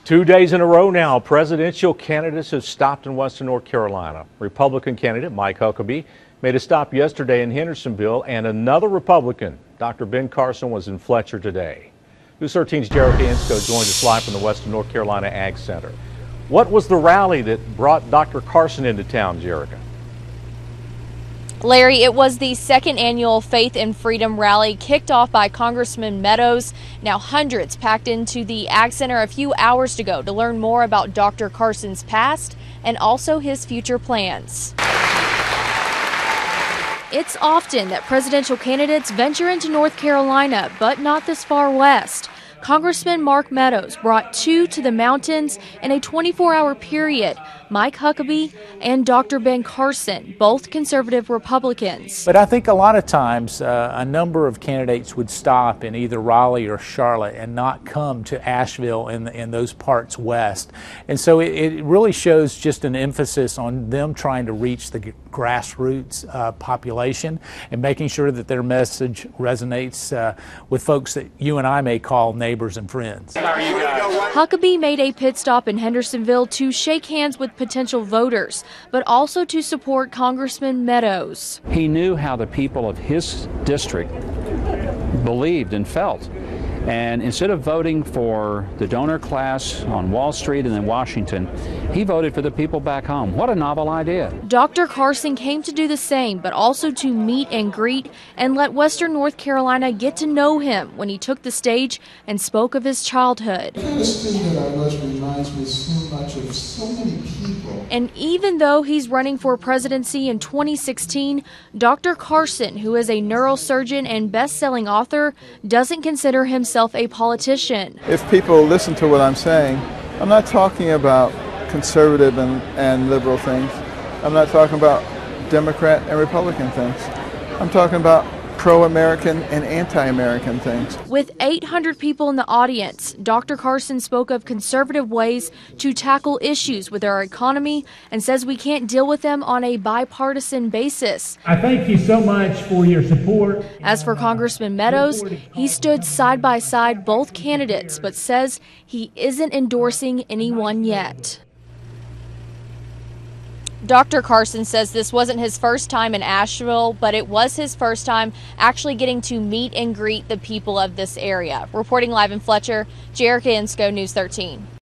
2 days in a row now, presidential candidates have stopped in western North Carolina. Republican candidate Mike Huckabee made a stop yesterday in Hendersonville, and another Republican, Dr. Ben Carson, was in Fletcher today. News 13's Jerica Insco joins us live from the Western North Carolina Ag Center. What was the rally that brought Dr. Carson into town, Jerica? Larry, it was the second annual Faith and Freedom rally kicked off by Congressman Meadows. Now hundreds packed into the Ag Center a few hours ago to learn more about Dr. Carson's past and also his future plans. It's often that presidential candidates venture into North Carolina, but not this far west. Congressman Mark Meadows brought two to the mountains in a 24-hour period, Mike Huckabee and Dr. Ben Carson, both conservative Republicans. But I think a lot of times a number of candidates would stop in either Raleigh or Charlotte and not come to Asheville in those parts west. And so it really shows just an emphasis on them trying to reach the grassroots population and making sure that their message resonates with folks that you and I may call neighbors and friends. Huckabee made a pit stop in Hendersonville to shake hands with potential voters, but also to support Congressman Meadows. He knew how the people of his district believed and felt. And instead of voting for the donor class on Wall Street and in Washington, he voted for the people back home. What a novel idea. Dr. Carson came to do the same, but also to meet and greet and let Western North Carolina get to know him when he took the stage and spoke of his childhood. This thing that I was reminds me so much of so many people. And even though he's running for presidency in 2016, Dr. Carson, who is a neurosurgeon and best-selling author, doesn't consider himself a politician. If people listen to what I'm saying, I'm not talking about conservative and liberal things. I'm not talking about Democrat and Republican things. I'm talking about pro-American and anti-American things. With 800 people in the audience, Dr. Carson spoke of conservative ways to tackle issues with our economy and says we can't deal with them on a bipartisan basis. I thank you so much for your support. As for Congressman Meadows, he stood side by side both candidates, but says he isn't endorsing anyone yet. Dr. Carson says this wasn't his first time in Asheville, but it was his first time actually getting to meet and greet the people of this area. Reporting live in Fletcher, Jerica Insco, News 13.